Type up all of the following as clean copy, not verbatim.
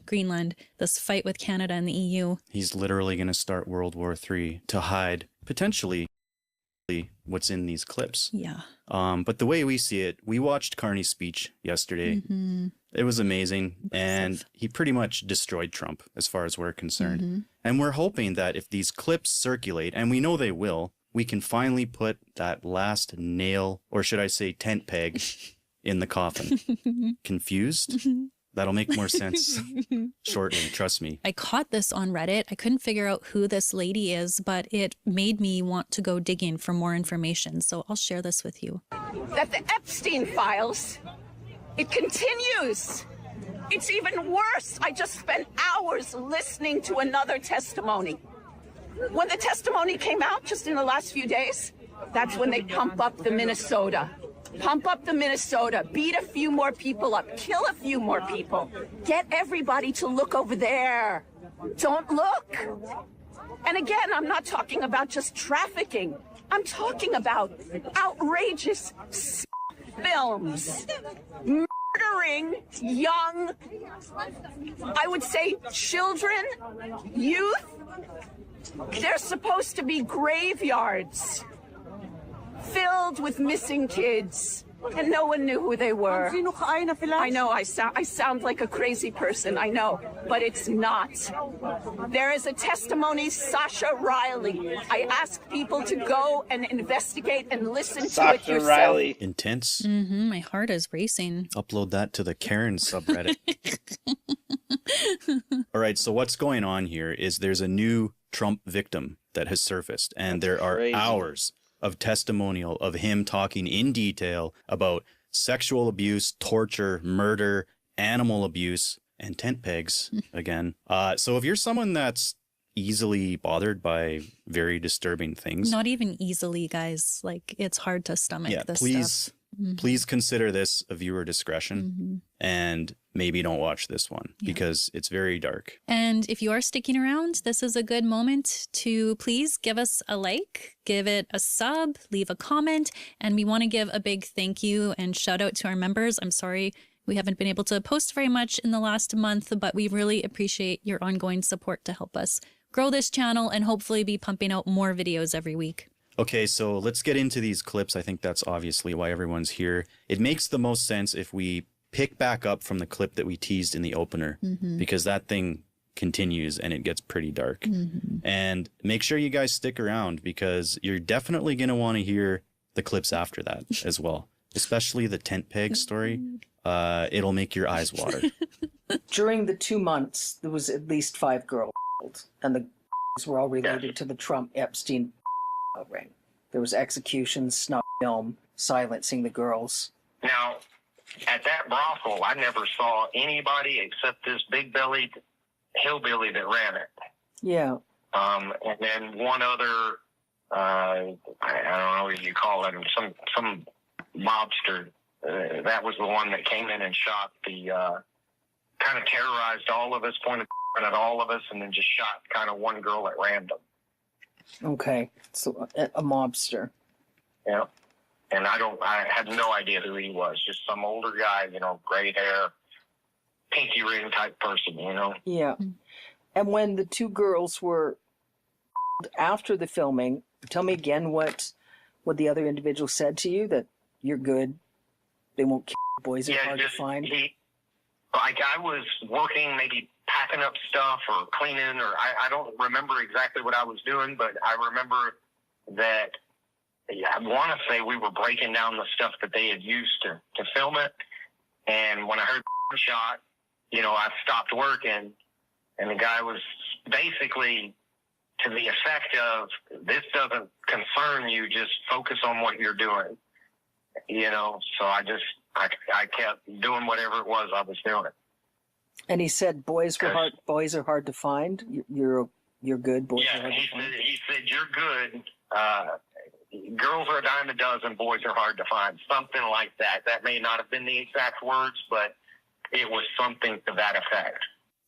Greenland, this fight with Canada and the EU. He's literally going to start World War III to hide, potentially, what's in these clips. Yeah. But the way we see it, we watched Carney's speech yesterday. Mm-hmm. It was amazing. And he pretty much destroyed Trump as far as we're concerned. Mm-hmm. And we're hoping that if these clips circulate, and we know they will, we can finally put that last nail, or should I say tent peg, in the coffin. Confused? That'll make more sense shortly, trust me. I caught this on Reddit. I couldn't figure out who this lady is, but it made me want to go digging for more information. So I'll share this with you. That the Epstein files, it continues. It's even worse. I just spent hours listening to another testimony. When the testimony came out just in the last few days, that's when they pump up the Minnesota. Pump up the Minnesota, beat a few more people up, kill a few more people. Get everybody to look over there. Don't look. And again, I'm not talking about just trafficking. I'm talking about outrageous films. Murdering young, I would say children, youth. They're supposed to be graveyards filled with missing kids, and no one knew who they were. I know I sound like a crazy person, I know, but it's not. There is a testimony, Sasha Riley. I ask people to go and investigate and listen to it yourself. Riley. Intense. Mm-hmm, my heart is racing. Upload that to the Karen subreddit. All right, so what's going on here is there's a new Trump victim that has surfaced, and there are hours of testimonial of him talking in detail about sexual abuse, torture, murder, animal abuse, and tent pegs again. So if you're someone that's easily bothered by very disturbing things. Not even easily, guys. Like, it's hard to stomach this stuff. Please consider this a viewer discretion and maybe don't watch this one because it's very dark. And if you are sticking around, this is a good moment to please give us a like, give it a sub, leave a comment, and we want to give a big thank you and shout out to our members. I'm sorry we haven't been able to post very much in the last month, but we really appreciate your ongoing support to help us grow this channel and hopefully be pumping out more videos every week. Okay, so let's get into these clips. I think that's obviously why everyone's here. It makes the most sense if we pick back up from the clip that we teased in the opener because that thing continues and it gets pretty dark. And make sure you guys stick around because you're definitely going to want to hear the clips after that as well, especially the tent peg story. It'll make your eyes water. During the 2 months, there was at least 5 girls, and the were all related to the Trump Epstein ring. There was executions, snuff film, silencing the girls. Now, at that brothel, I never saw anybody except this big-bellied hillbilly that ran it. Yeah. And then one other, I don't know what you call it, some mobster. That was the one that came in and shot the, kind of terrorized all of us, pointed at all of us, and then just shot kind of one girl at random. Okay, so a mobster. Yeah, and I had no idea who he was. Just some older guy, gray hair, pinky ring type person, Yeah, and when the 2 girls were after the filming, tell me again what the other individual said to you, that you're good, they won't kill you, boys are hard to find. I was working, maybe packing up stuff or cleaning, or I don't remember exactly what I was doing, but I remember that I want to say we were breaking down the stuff that they had used to film it. And when I heard the shot, I stopped working, and the guy was basically to the effect of, this doesn't concern you, just focus on what you're doing. So I kept doing whatever it was I was doing. And he said, boys are hard to find. You're good. Boys are hard to find. He said, you're good. Girls are a dime a dozen. Boys are hard to find. Something like that. That may not have been the exact words, but it was something to that effect.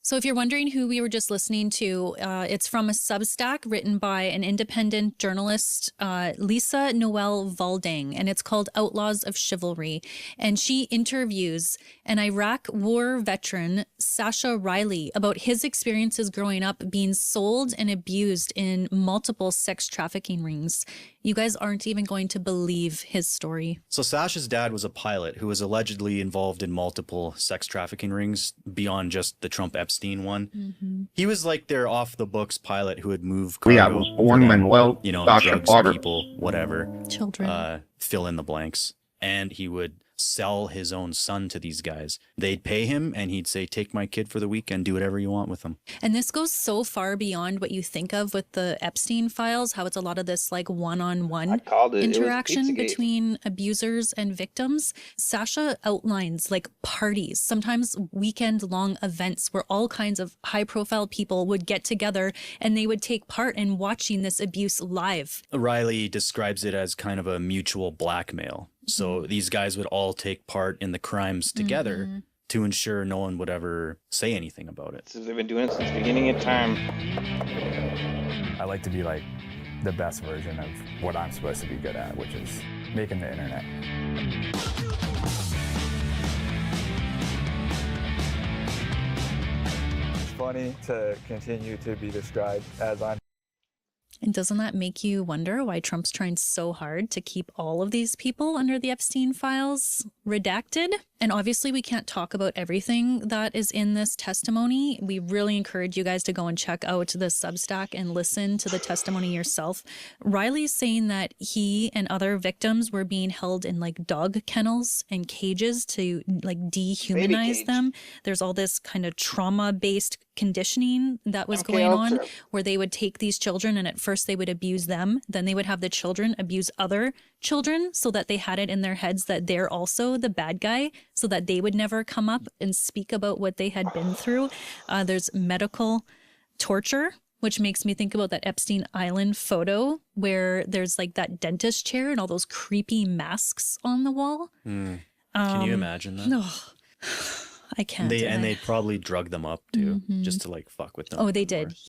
So if you're wondering who we were just listening to, it's from a Substack written by an independent journalist, Lisa Noel Valdang, and it's called Outlaws of Chivalry. And she interviews an Iraq war veteran, Sasha Riley, about his experiences growing up being sold and abused in multiple sex trafficking rings. You guys aren't even going to believe his story. So Sasha's dad was a pilot who was allegedly involved in multiple sex trafficking rings beyond just the Trump Epstein one. Mm-hmm. He was like their off-the-books pilot who would move I cargo was born for them, Manuel you know, Sasha drugs, Potter. people, whatever. Children. Fill in the blanks. And he would sell his own son to these guys. They'd pay him and he'd say, take my kid for the weekend, do whatever you want with him. And this goes so far beyond what you think of with the Epstein files, how it's a lot of this like one-on-one interaction between abusers and victims. Sasha outlines like parties, sometimes weekend-long events where all kinds of high-profile people would get together and they would take part in watching this abuse live. Riley describes it as kind of a mutual blackmail. So these guys would all take part in the crimes together to ensure no one would ever say anything about it. They've been doing it since the beginning of time. I like to be like the best version of what I'm supposed to be good at, which is making the internet. It's funny to continue to be described as I'm. And doesn't that make you wonder why Trump's trying so hard to keep all of these people under the Epstein files redacted? And obviously we can't talk about everything that is in this testimony. We really encourage you guys to go and check out the Substack and listen to the testimony yourself. Riley's saying that he and other victims were being held in like dog kennels and cages to like dehumanize them. There's all this kind of trauma-based conditioning that was going on where they would take these children and at first they would abuse them. Then they would have the children abuse other children so that they had it in their heads that they're also the bad guy so that they would never come up and speak about what they had been through. There's medical torture, which makes me think about that Epstein Island photo where there's like that dentist chair and all those creepy masks on the wall. Can you imagine that? No. I can't. And they probably drug them up too, just to like fuck with them. Oh, they did.